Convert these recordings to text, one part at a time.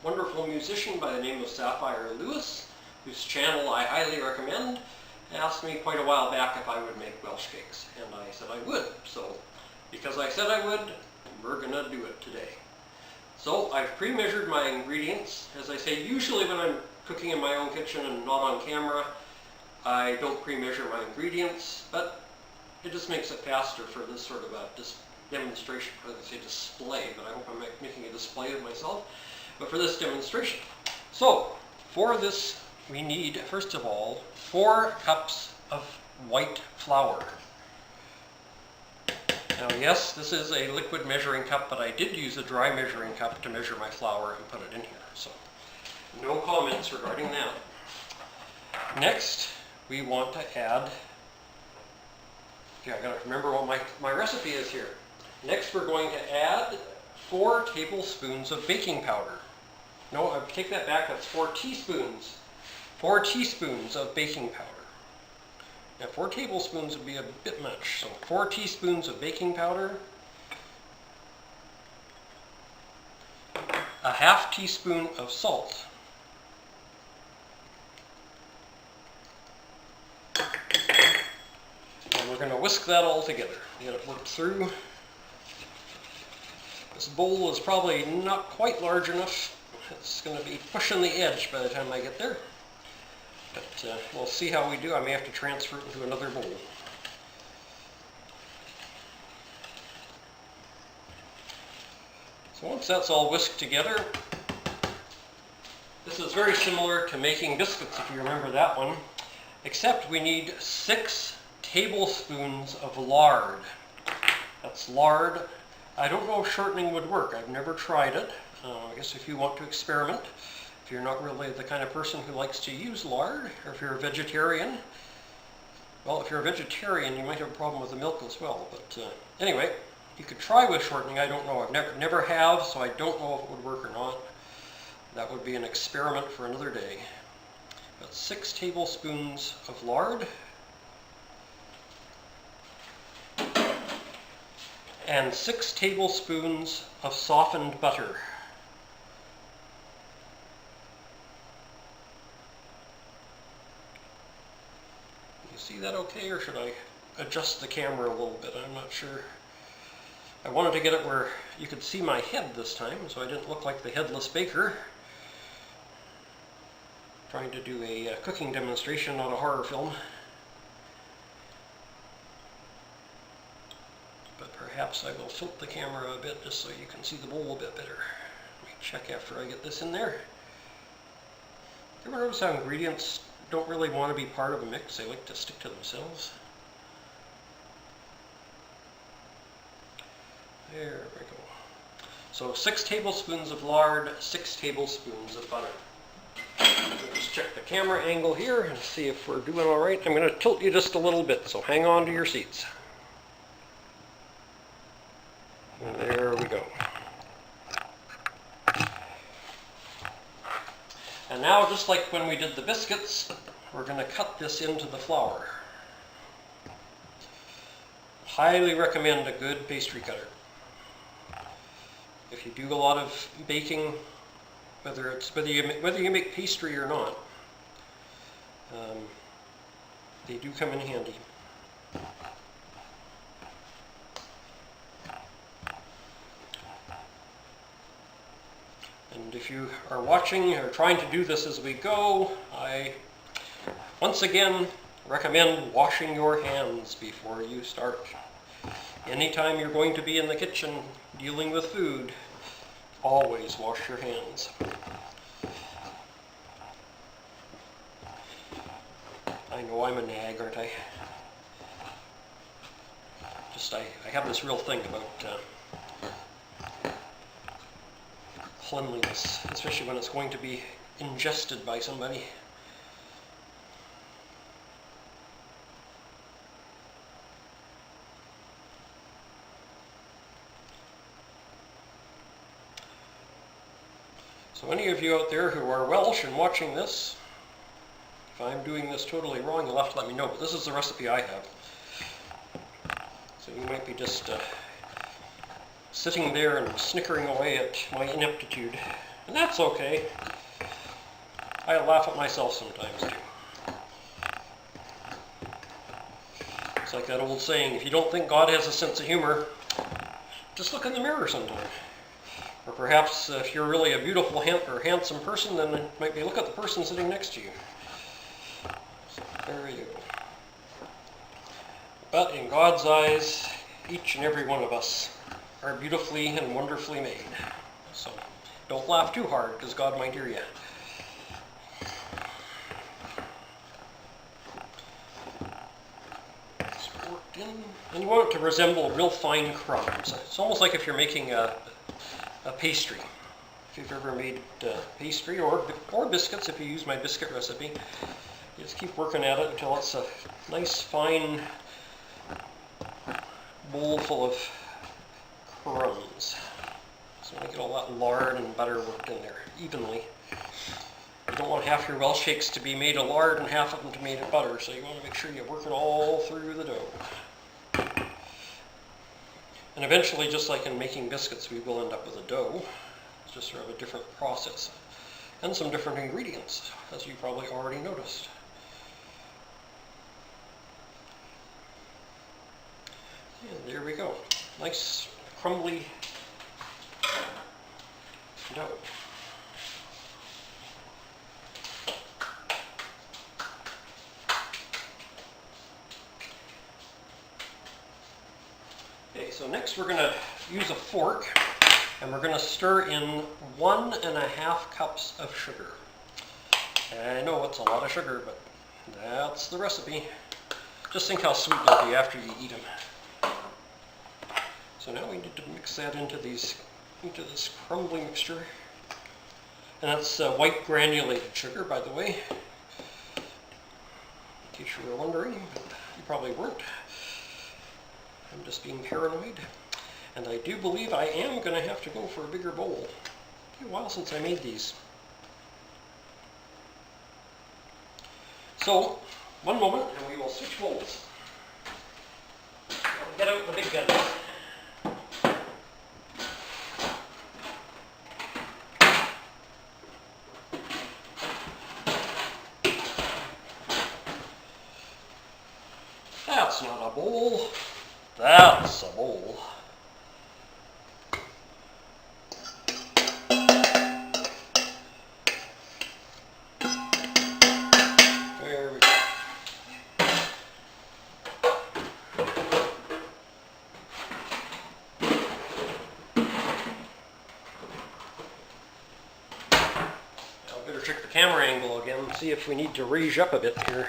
wonderful musician by the name of Sapphire Lewis, whose channel I highly recommend, asked me quite a while back if I would make Welsh cakes, and I said I would. So, because I said I would, we're gonna do it today. So, I've pre-measured my ingredients. As I say, usually when I'm cooking in my own kitchen and not on camera, I don't pre-measure my ingredients, but it just makes it faster for this sort of a demonstration. I was going to say display, but I hope I'm making a display of myself. But for this demonstration. So, for this we need, first of all, 4 cups of white flour. Now yes, this is a liquid measuring cup, but I did use a dry measuring cup to measure my flour and put it in here. So, no comments regarding that. Next, we want to add, I gotta remember what my recipe is here. Next, we're going to add 4 tablespoons of baking powder. No, I take that back, that's 4 teaspoons. 4 teaspoons of baking powder. Now 4 tablespoons would be a bit much, so 4 teaspoons of baking powder, a half teaspoon of salt, and we're going to whisk that all together. Get it worked through. This bowl is probably not quite large enough. It's going to be pushing the edge by the time I get there. But we'll see how we do. I may have to transfer it into another bowl. So once that's all whisked together, this is very similar to making biscuits, if you remember that one, except we need 6 tablespoons of lard. That's lard. I don't know if shortening would work. I've never tried it. I guess if you want to experiment, if you're not really the kind of person who likes to use lard, or if you're a vegetarian, well, if you're a vegetarian, you might have a problem with the milk as well. But anyway, you could try with shortening. I don't know. I've never have, so I don't know if it would work or not. That would be an experiment for another day. But 6 tablespoons of lard, and 6 tablespoons of softened butter. You see that okay, or should I adjust the camera a little bit? I'm not sure. I wanted to get it where you could see my head this time, so I didn't look like the headless baker. Trying to do a cooking demonstration, not a horror film. But perhaps I will tilt the camera a bit just so you can see the bowl a bit better. Let me check after I get this in there. You ever notice how ingredients don't really want to be part of a mix? They like to stick to themselves. There we go. So 6 tablespoons of lard, 6 tablespoons of butter. Just check the camera angle here and see if we're doing all right. I'm going to tilt you just a little bit, so hang on to your seats. And there we go. And now, just like when we did the biscuits, we're going to cut this into the flour. Highly recommend a good pastry cutter. If you do a lot of baking, whether you make pastry or not, they do come in handy. And if you are watching or trying to do this as we go, I once again recommend washing your hands before you start. Anytime you're going to be in the kitchen dealing with food, always wash your hands. I know I'm a nag, aren't I? I have this real thing about cleanliness, especially when it's going to be ingested by somebody. So any of you out there who are Welsh and watching this, if I'm doing this totally wrong, you'll have to let me know, but this is the recipe I have. So you might be just sitting there and snickering away at my ineptitude. And that's okay. I laugh at myself sometimes too. It's like that old saying, if you don't think God has a sense of humor, just look in the mirror sometime. Or perhaps if you're really a beautiful or handsome person, then maybe look at the person sitting next to you. So there you go. But in God's eyes, each and every one of us are beautifully and wonderfully made. So don't laugh too hard, because God might hear you. And you want it to resemble real fine crumbs. It's almost like if you're making a pastry. If you've ever made pastry or biscuits, if you use my biscuit recipe, you just keep working at it until it's a nice fine bowl full of crumbs. So you get all that lard and butter worked in there evenly. You don't want half your Welsh cakes to be made of lard and half of them to be made of butter, so you want to make sure you work it all through the dough. And eventually, just like in making biscuits, we will end up with a dough. It's just sort of a different process. And some different ingredients, as you probably already noticed. And there we go. Nice, crumbly dough. Okay, so next we're going to use a fork, and we're going to stir in 1.5 cups of sugar. I know it's a lot of sugar, but that's the recipe. Just think how sweet they'll be after you eat them. So now we need to mix that into this crumbly mixture. And that's white granulated sugar, by the way, in case you were wondering, but you probably weren't. I'm just being paranoid. And I do believe I am going to have to go for a bigger bowl. It's been a while since I made these. So, one moment and we will switch bowls. I'll get out the big guns. That's not a bowl. That's a bowl. There we go. I better check the camera angle again and see if we need to raise up a bit here.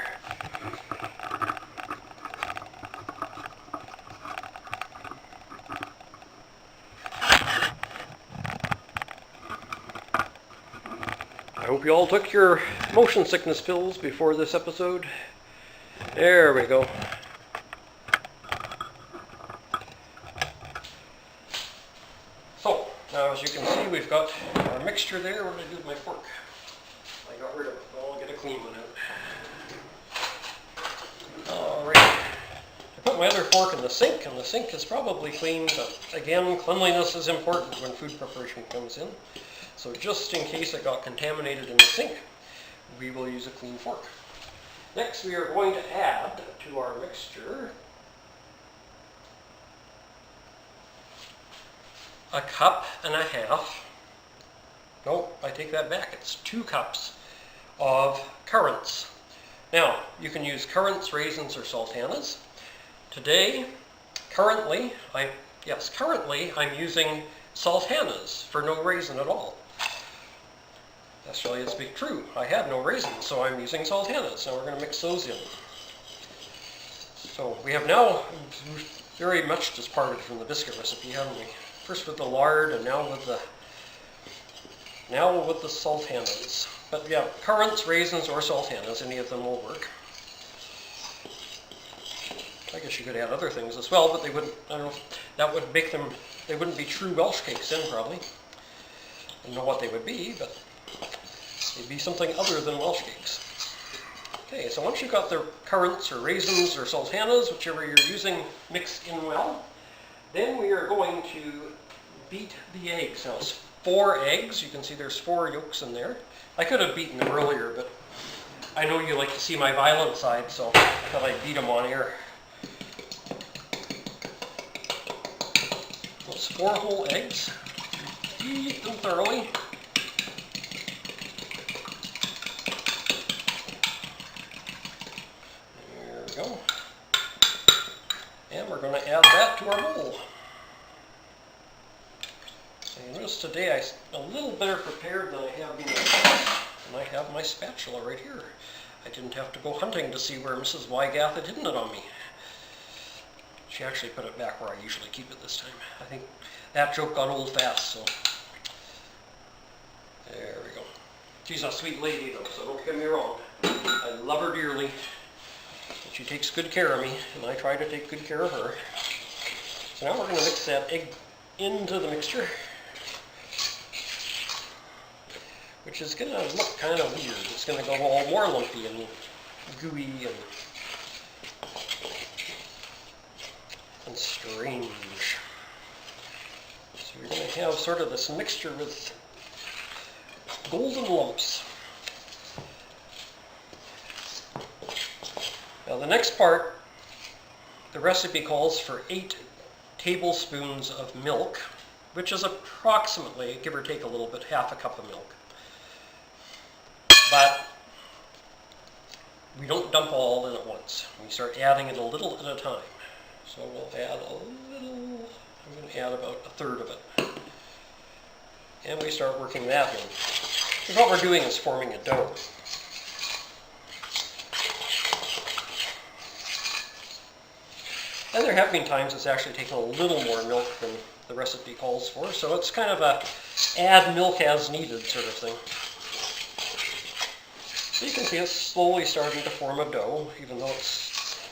I hope you all took your motion sickness pills before this episode. There we go. So, now as you can see, we've got our mixture there. What did I do with my fork? I got rid of it. Well, I'll get a clean one out. Alright. I put my other fork in the sink, and the sink is probably clean, but again, cleanliness is important when food preparation comes in. So just in case it got contaminated in the sink, we will use a clean fork. Next, we are going to add to our mixture 1.5 cups. No, I take that back. It's 2 cups of currants. Now, you can use currants, raisins, or sultanas. Currently, I'm using sultanas for no raisin at all. Actually, it's true. I have no raisins, so I'm using sultanas. Now we're going to mix those in. So we have now very much just parted from the biscuit recipe, haven't we? First with the lard, and now with the sultanas. But yeah, currants, raisins, or sultanas, any of them will work. I guess you could add other things as well, but they wouldn't. I don't know. That would make them. They wouldn't be true Welsh cakes then, probably. I don't know what they would be, but they'd be something other than Welsh cakes. Okay, so once you've got the currants or raisins or sultanas, whichever you're using, mixed in well, then we are going to beat the eggs. Now, 4 eggs. You can see there's 4 yolks in there. I could have beaten them earlier, but I know you like to see my violent side, so I thought I'd beat them on air. Those 4 whole eggs. Beat them thoroughly. There we go. And we're going to add that to our bowl. And notice today I'm a little better prepared than I have been in the past. And I have my spatula right here. I didn't have to go hunting to see where Mrs. Wygath had hidden it on me. She actually put it back where I usually keep it this time. I think that joke got old fast, so there we go. She's a sweet lady though, so don't get me wrong. I love her dearly. And she takes good care of me, and I try to take good care of her. So now we're going to mix that egg into the mixture, which is going to look kind of weird. It's going to go all more lumpy and gooey and strange. So you're going to have sort of this mixture with golden lumps. Now the next part, the recipe calls for 8 tablespoons of milk, which is approximately, give or take a little bit, half a cup of milk. But we don't dump all in at once. We start adding it a little at a time. So we'll add a little, I'm going to add about 1/3 of it. And we start working that in. Because what we're doing is forming a dough. And there have been times it's actually taken a little more milk than the recipe calls for, so it's kind of a add milk as needed sort of thing. So you can see it's slowly starting to form a dough, even though it's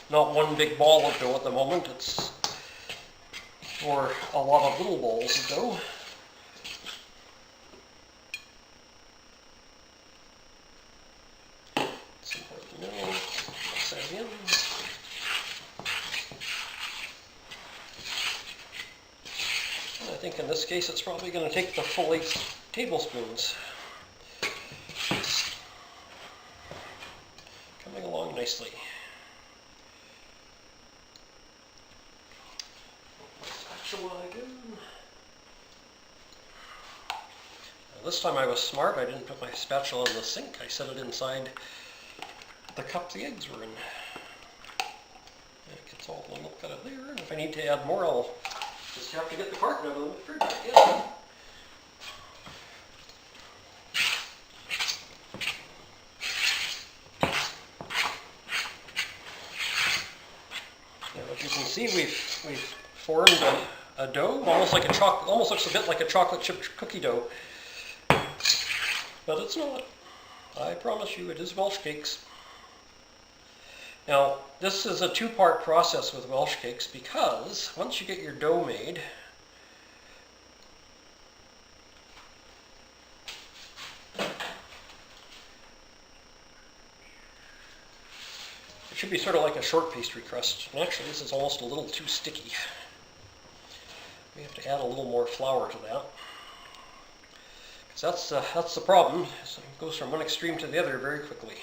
not one big ball of dough at the moment. It's for a lot of little balls of dough. Some more milk, mix that in. I think in this case it's probably going to take the full 8 tablespoons. Coming along nicely. Spatula again. Now this time I was smart. I didn't put my spatula in the sink. I set it inside the cup the eggs were in. That gets all the milk out of there. And if I need to add more, I'll just have to get the carton out of the fridge again. Now, as you can see, we've formed a dough, almost looks a bit like a chocolate chip cookie dough, but it's not. I promise you, it is Welsh cakes. Now, this is a 2-part process with Welsh cakes because once you get your dough made, it should be sort of like a short pastry crust. And actually, this is almost a little too sticky. We have to add a little more flour to that. Because that's the problem. So it goes from one extreme to the other very quickly.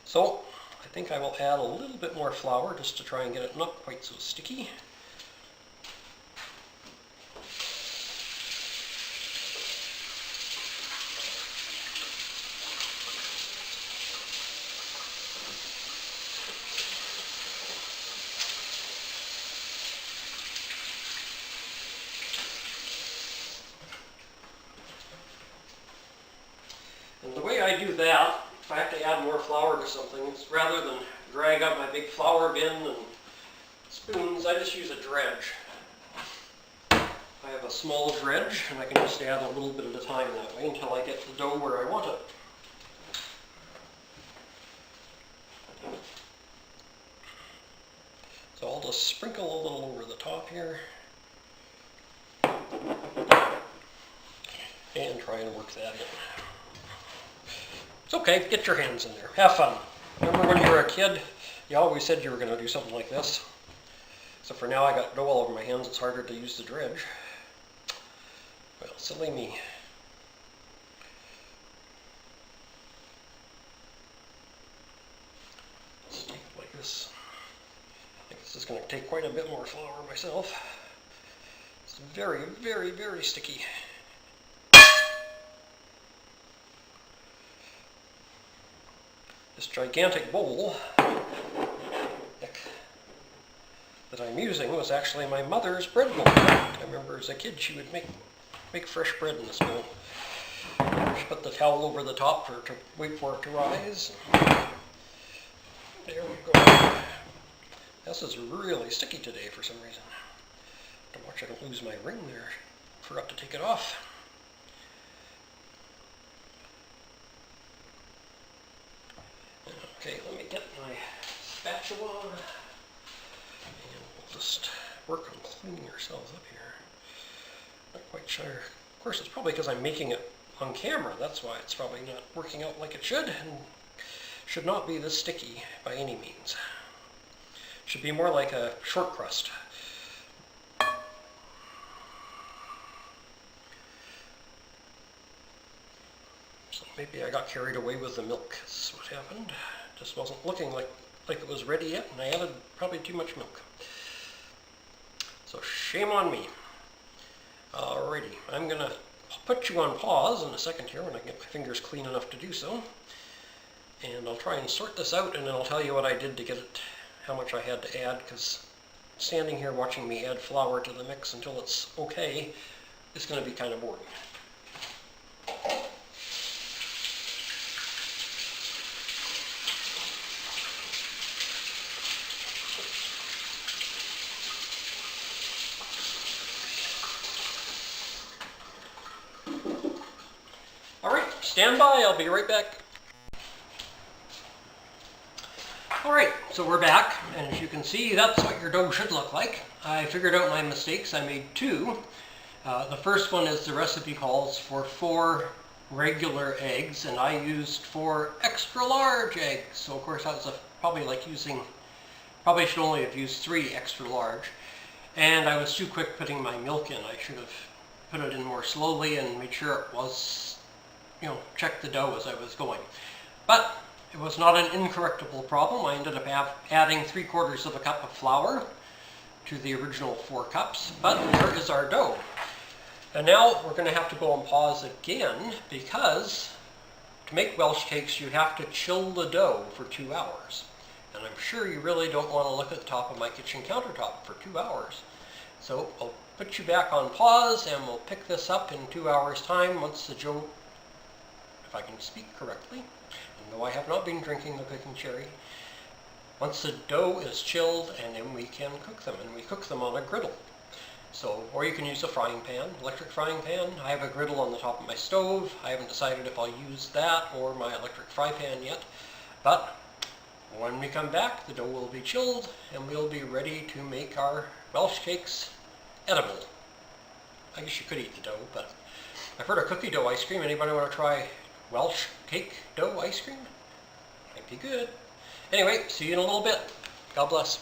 So I think I will add a little bit more flour just to try and get it not quite so sticky. And the way I do that, if I have to add more flour to something, it's rather than drag out my big flour bin and spoons, I just use a dredge. I have a small dredge, and I can just add a little bit at a time that way until I get the dough where I want it. So I'll just sprinkle a little over the top here and try and work that in. It's okay, get your hands in there, have fun. Remember when you were a kid, you always said you were going to do something like this. So for now I got dough all over my hands, it's harder to use the dredge. Well, Silly me. Let's take it like this. I think this is going to take quite a bit more flour myself. It's very, very, very sticky. This gigantic bowl that I'm using was actually my mother's bread bowl. I remember as a kid she would make fresh bread in this bowl. She put the towel over the top to wait for it to rise. There we go. This is really sticky today for some reason. Don't watch I don't lose my ring there. Forgot to take it off. Okay, let me get my spatula and we'll just work on cleaning ourselves up here. Not quite sure. Of course, it's probably because I'm making it on camera. That's why it's probably not working out like it should, and should not be this sticky by any means. Should be more like a short crust. So maybe I got carried away with the milk. That's what happened. Just wasn't looking like it was ready yet, and I added probably too much milk. So shame on me. Alrighty, I'm gonna put you on pause in a second here when I get my fingers clean enough to do so. And I'll try and sort this out, and then I'll tell you what I did to get it, how much I had to add, because standing here watching me add flour to the mix until it's okay is going to be kind of boring. Alright, stand by, I'll be right back. Alright, so we're back, and as you can see, that's what your dough should look like. I figured out my mistakes. I made two. The first one is the recipe calls for 4 regular eggs, and I used 4 extra large eggs. So of course that's probably should only have used 3 extra large. And I was too quick putting my milk in. I should have put it in more slowly and made sure it was, check the dough as I was going. But it was not an incorrectable problem. I ended up adding 3/4 of a cup of flour to the original 4 cups, but there is our dough. And now we're going to have to go on pause again, because to make Welsh cakes you have to chill the dough for 2 hours. And I'm sure you really don't want to look at the top of my kitchen countertop for 2 hours. So I'll put you back on pause and we'll pick this up in 2 hours time once the dough, if I can speak correctly, though I have not been drinking the cooking cherry, once the dough is chilled, and then we can cook them, and we cook them on a griddle. So, or you can use a frying pan, electric frying pan. I have a griddle on the top of my stove. I haven't decided if I'll use that or my electric fry pan yet, but when we come back, the dough will be chilled, and we'll be ready to make our Welsh cakes edible. I guess you could eat the dough, but I've heard of cookie dough ice cream. Anybody want to try Welsh cake dough ice cream? Might be good. Anyway, see you in a little bit. God bless.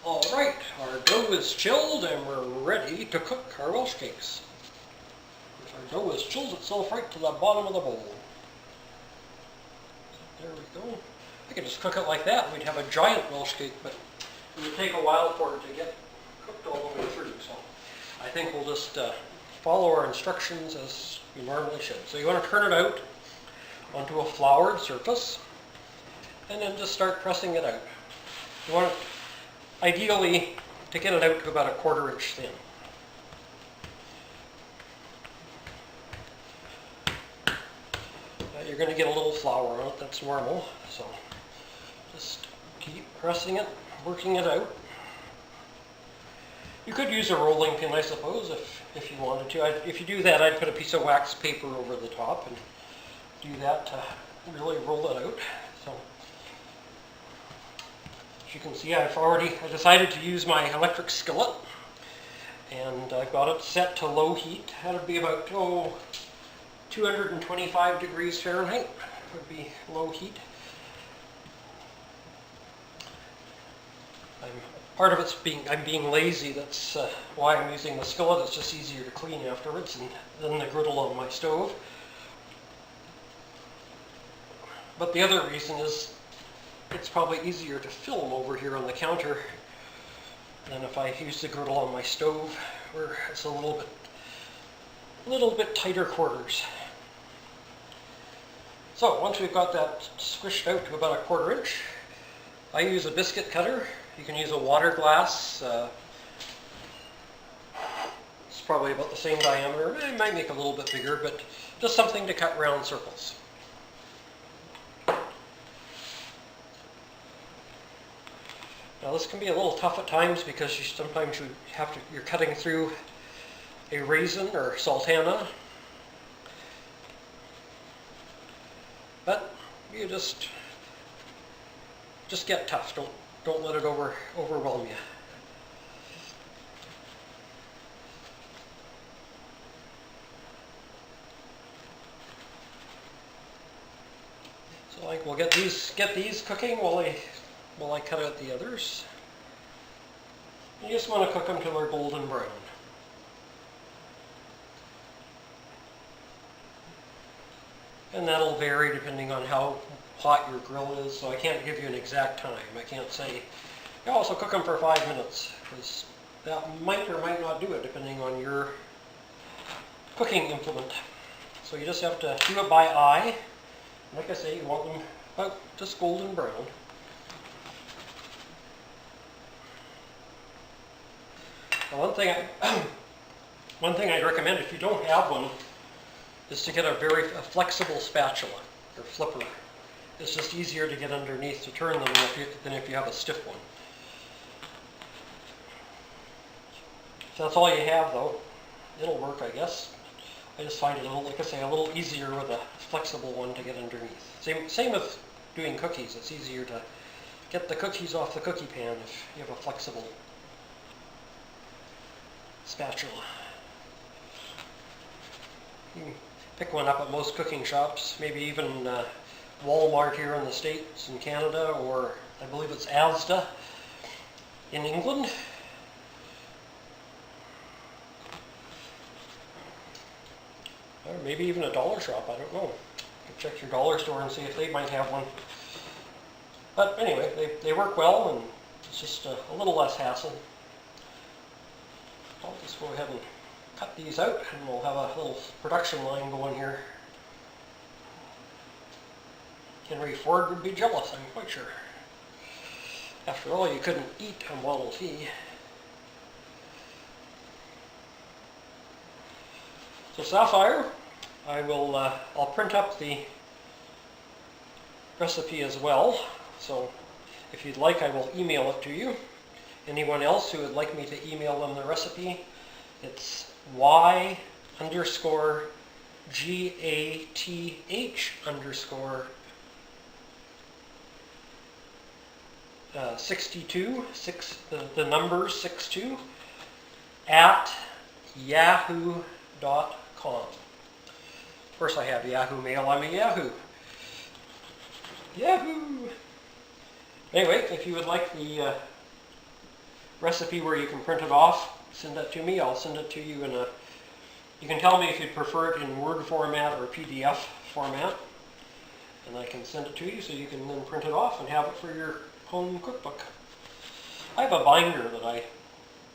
Alright, our dough is chilled and we're ready to cook our Welsh cakes. Our dough has chilled itself right to the bottom of the bowl. There we go. I could just cook it like that. We'd have a giant Welsh cake, but it would take a while for it to get cooked all the way through. So I think we'll just follow our instructions as we normally should. So you want to turn it out onto a floured surface and then just start pressing it out. You want it ideally to get it out to about a 1/4 inch thin. You're going to get a little flour on it, that's normal. So just keep pressing it, working it out. You could use a rolling pin, I suppose, if you wanted to. If you do that, I'd put a piece of wax paper over the top and do that to really roll it out. So, as you can see, I decided to use my electric skillet, and I've got it set to low heat. That'd be about 225 degrees Fahrenheit would be low heat. I'm part of it's I'm being lazy. That's why I'm using the skillet. It's just easier to clean afterwards than the griddle on my stove. But the other reason is it's probably easier to film over here on the counter than if I use the griddle on my stove, where it's a little bit tighter quarters. So once we've got that squished out to about 1/4 inch, I use a biscuit cutter. You can use a water glass. It's probably about the same diameter. It might make a little bit bigger, but just something to cut round circles. Now this can be a little tough at times because sometimes you're cutting through a raisin or sultana, but you just get tough. Don't let it overwhelm you. So we'll get these cooking while I cut out the others. You just want to cook them till they're golden brown. And that'll vary depending on how hot your grill is, so I can't give you an exact time. I can't say, you also cook them for 5 minutes, because that might or might not do it depending on your cooking implement. So you just have to do it by eye. Like I say, you want them about just golden brown. Now one thing I'd recommend if you don't have one is to get a flexible spatula or flipper. It's just easier to get underneath to turn them than if you have a stiff one. If that's all you have though, it'll work, I guess. I just find it a little easier with a flexible one to get underneath. Same with doing cookies. It's easier to get the cookies off the cookie pan if you have a flexible spatula. You can pick one up at most cooking shops, maybe even Walmart here in the States and Canada, or I believe it's Asda in England. Or maybe even a dollar shop, I don't know. You can check your dollar store and see if they might have one. But anyway, they work well, and it's just a little less hassle. I'll just go ahead and cut these out, and we'll have a little production line going here. Henry Ford would be jealous, I'm quite sure. After all, you couldn't eat a Model T. So Sapphire, I'll print up the recipe as well. So if you'd like, I will email it to you. Anyone else who would like me to email them the recipe, it's y_gath_62, the number 62, at yahoo.com. Of course I have Yahoo Mail, I'm a Yahoo. Yahoo! Anyway, if you would like the recipe where you can print it off, send that to me. I'll send it to you you can tell me if you'd prefer it in Word format or PDF format, and I can send it to you so you can then print it off and have it for your home cookbook. I have a binder that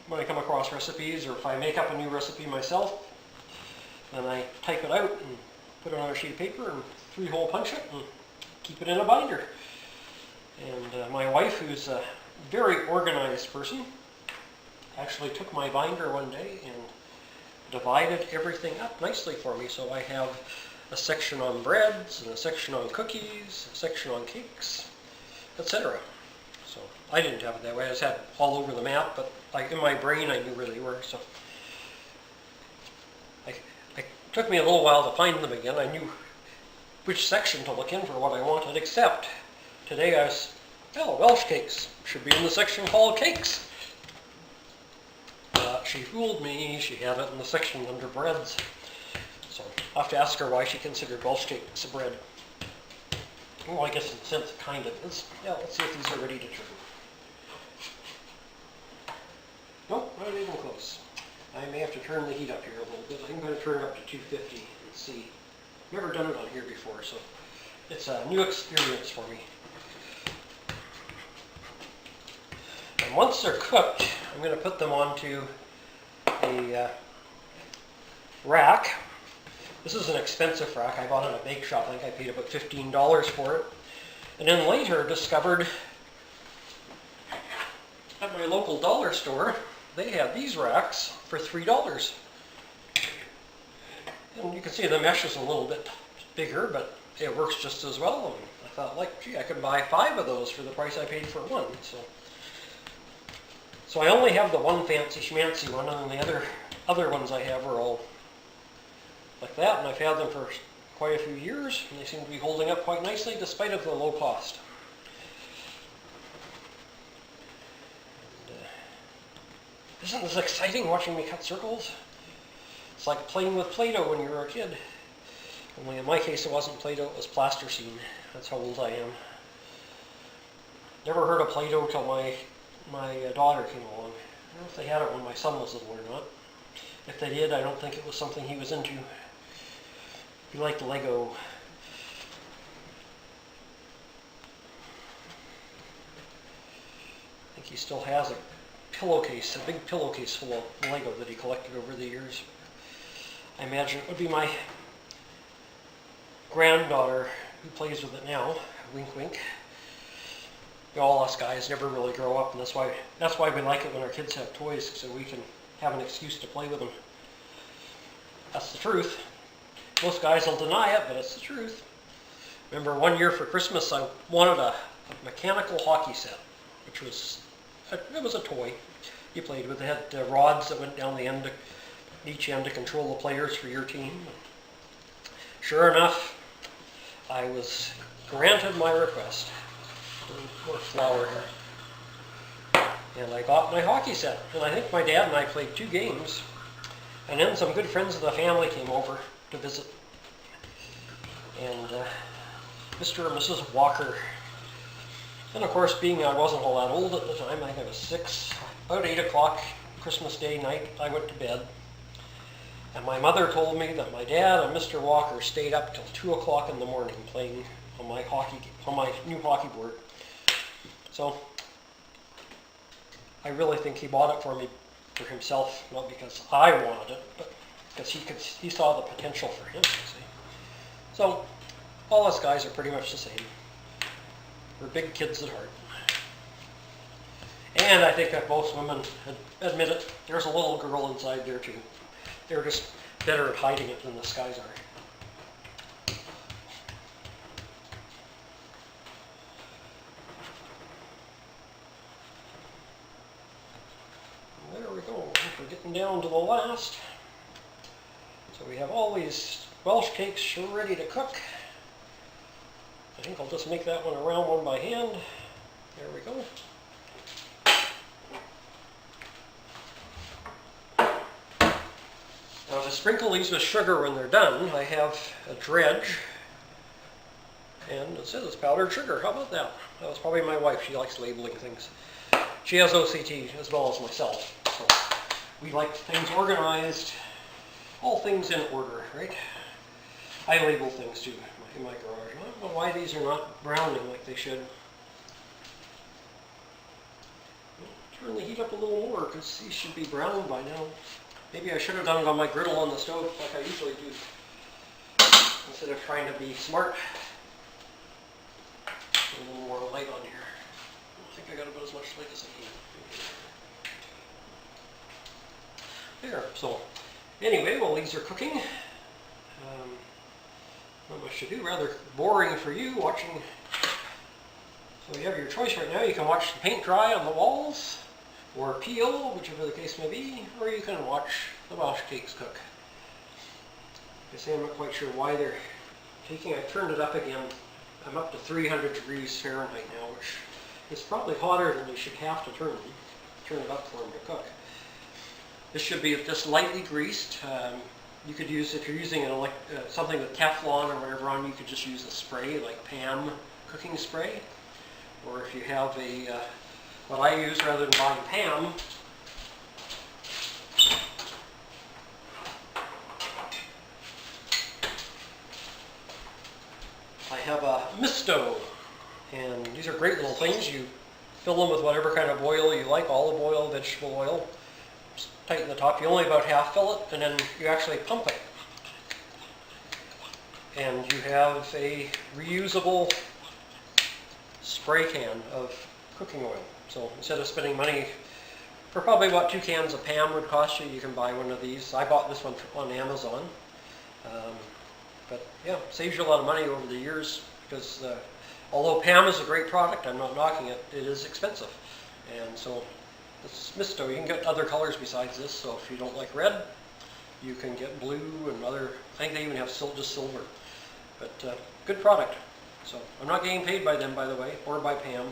when I come across recipes, or if I make up a new recipe myself, then I type it out and put it on a sheet of paper and 3-hole punch it and keep it in a binder. And my wife, who's a very organized person, actually took my binder one day and divided everything up nicely for me. So I have a section on breads, and a section on cookies, a section on cakes, etc. So I didn't have it that way. I just had it all over the map, but in my brain I knew where they were. So it took me a little while to find them again. I knew which section to look in for what I wanted, except today Welsh cakes should be in the section called cakes. But she fooled me. She had it in the section under breads. So I'll have to ask her why she considered Welsh cakes a bread. Well, I guess in a sense it kind of is. Yeah, let's see if these are ready to turn. Nope, not even close. I may have to turn the heat up here a little bit. I'm going to turn it up to 250 and see. Never done it on here before, so it's a new experience for me. And once they're cooked, I'm going to put them onto a rack. This is an expensive rack. I bought it at a bake shop. I think I paid about $15 for it. And then later discovered at my local dollar store, they had these racks for $3. And you can see the mesh is a little bit bigger, but it works just as well. And I thought, like, gee, I could buy 5 of those for the price I paid for one. So I only have the one fancy schmancy one, and the other ones I have are all like that, and I've had them for quite a few years, and they seem to be holding up quite nicely despite of the low cost. Isn't this exciting, watching me cut circles? It's like playing with Play-Doh when you were a kid. Only in my case it wasn't Play-Doh, it was plasticine. That's how old I am. Never heard of Play-Doh till my daughter came along. I don't know if they had it when my son was little or not. If they did, I don't think it was something he was into. He liked Lego. I think he still has a pillowcase, a big pillowcase full of Lego that he collected over the years. I imagine it would be my granddaughter who plays with it now. Wink, wink. All us guys never really grow up, and that's why we like it when our kids have toys, so we can have an excuse to play with them. That's the truth. Most guys will deny it, but it's the truth. Remember one year for Christmas I wanted a mechanical hockey set, which was a toy you played with. It had rods that went down the end, each end, to control the players for your team. Sure enough, I was granted my request. Poor flower here. And I got my hockey set. And I think my dad and I played 2 games. And then some good friends of the family came over to visit. And Mr. and Mrs. Walker. And of course, being I wasn't all that old at the time, I think I was 6, about 8 o'clock Christmas Day night, I went to bed. And my mother told me that my dad and Mr. Walker stayed up till 2 o'clock in the morning playing on my new hockey board. So I really think he bought it for me for himself, not because I wanted it, but because he saw the potential for him, you see. So all us guys are pretty much the same. We're big kids at heart. And I think that most women admit it. There's a little girl inside there too. They're just better at hiding it than the guys are. There we go. We're getting down to the last. So we have all these Welsh cakes sure ready to cook. I think I'll just make that one a round one by hand. There we go. Now to sprinkle these with sugar when they're done, I have a dredge. And it says it's powdered sugar. How about that? That was probably my wife. She likes labeling things. She has OCD as well as myself. So we like things organized, all things in order, right? I label things too in my garage. I don't know why these are not browning like they should. Turn the heat up a little more because these should be browned by now. Maybe I should have done it on my griddle on the stove like I usually do, instead of trying to be smart. A little more light on here. I think I got about as much light as I can. There, so anyway, while these are cooking, not much to do, rather boring for you watching. So you have your choice right now. You can watch the paint dry on the walls, or peel, whichever the case may be, or you can watch the Welsh cakes cook. I say I'm not quite sure why they're taking. I turned it up again. I'm up to 300 degrees Fahrenheit now, which is probably hotter than you should have to turn it up for them to cook. This should be just lightly greased. You could use, if you're using something with Teflon or whatever on, you could just use a spray like Pam cooking spray. Or if you have what I use rather than buying Pam, I have a misto, and these are great little things. You fill them with whatever kind of oil you like, olive oil, vegetable oil. Just tighten the top. You only about half fill it, and then you actually pump it. And you have a reusable spray can of cooking oil. So instead of spending money for probably what 2 cans of Pam would cost you, you can buy one of these. I bought this one on Amazon. But yeah, saves you a lot of money over the years because although Pam is a great product, I'm not knocking it, it is expensive. And so this misto, you can get other colors besides this. So if you don't like red, you can get blue and other, I think they even have just silver. But good product. So I'm not getting paid by them, by the way, or by Pam.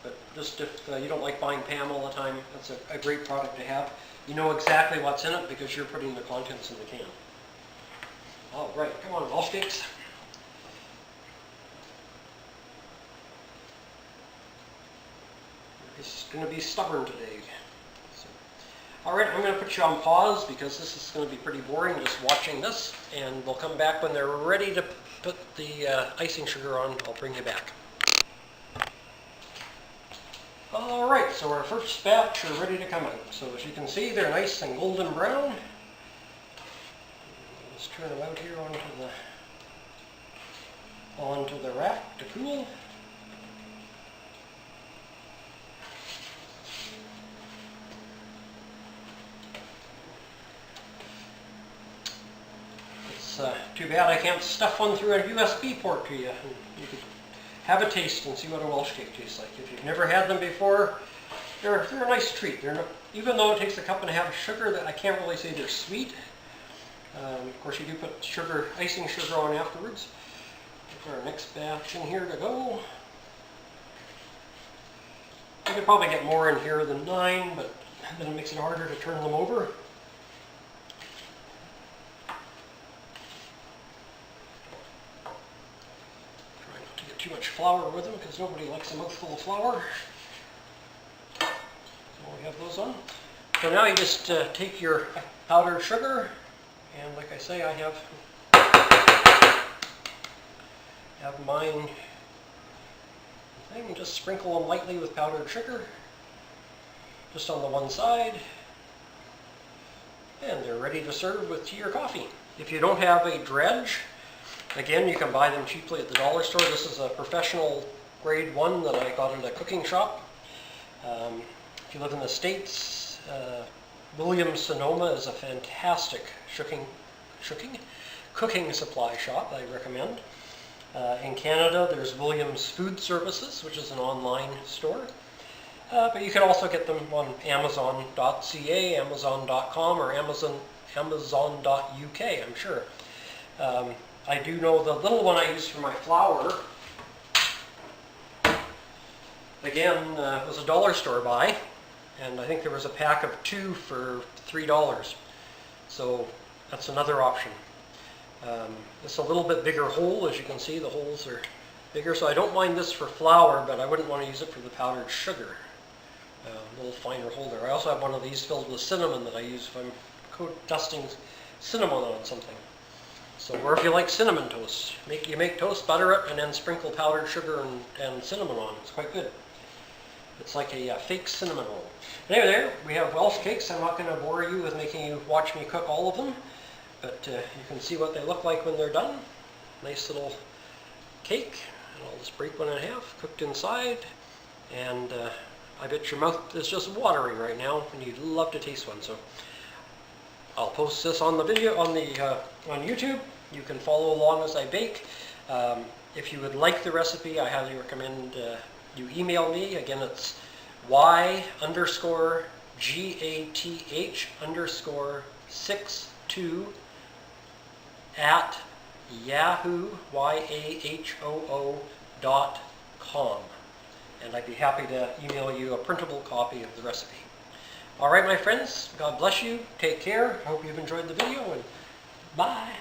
But just if you don't like buying Pam all the time, that's a great product to have. You know exactly what's in it because you're putting the contents in the can. All right, come on, Welsh cakes. It's going to be stubborn today. So, all right, I'm going to put you on pause because this is going to be pretty boring just watching this, and we'll come back when they're ready to put the icing sugar on. I'll bring you back. All right, so our first batch are ready to come out. So as you can see, they're nice and golden brown. Let's turn them out here onto the rack to cool. It's too bad I can't stuff one through a USB port to you. You could have a taste and see what a Welsh cake tastes like. If you've never had them before, they're a nice treat. They're not, even though it takes a cup and a half of sugar, that I can't really say they're sweet. Of course, you do put icing sugar on afterwards. Put our next batch in here to go. You could probably get more in here than 9, but then it makes it harder to turn them over. Try not to get too much flour with them because nobody likes a mouthful of flour. So we have those on. So now you just take your powdered sugar. And like I say, I have mine thing. Just sprinkle them lightly with powdered sugar, just on the one side, and they're ready to serve with tea or coffee. If you don't have a dredge, again, you can buy them cheaply at the dollar store. This is a professional grade 1 that I got at a cooking shop. If you live in the States, Williams-Sonoma is a fantastic cooking supply shop I recommend. In Canada, there's Williams Food Services, which is an online store. But you can also get them on Amazon.ca, Amazon.com, or Amazon.uk, I'm sure. I do know the little one I use for my flour, again, was a dollar store buy. And I think there was a pack of 2 for $3. So that's another option. It's a little bit bigger hole, as you can see. The holes are bigger. So I don't mind this for flour, but I wouldn't want to use it for the powdered sugar. A little finer hole there. I also have one of these filled with cinnamon that I use if I'm dusting cinnamon on something. So, or if you like cinnamon toast, you make toast, butter it, and then sprinkle powdered sugar and cinnamon on. It's quite good. It's like a fake cinnamon roll. Anyway, there we have Welsh cakes. I'm not going to bore you with making you watch me cook all of them, but you can see what they look like when they're done. Nice little cake. And I'll just break one in half, cooked inside, and I bet your mouth is just watering right now, and you'd love to taste one. So I'll post this on the video on YouTube. You can follow along as I bake. If you would like the recipe, I highly recommend you email me. Again, it's yahoo.yahoo.com, and I'd be happy to email you a printable copy of the recipe. All right, my friends, God bless you. Take care. I hope you've enjoyed the video, and bye.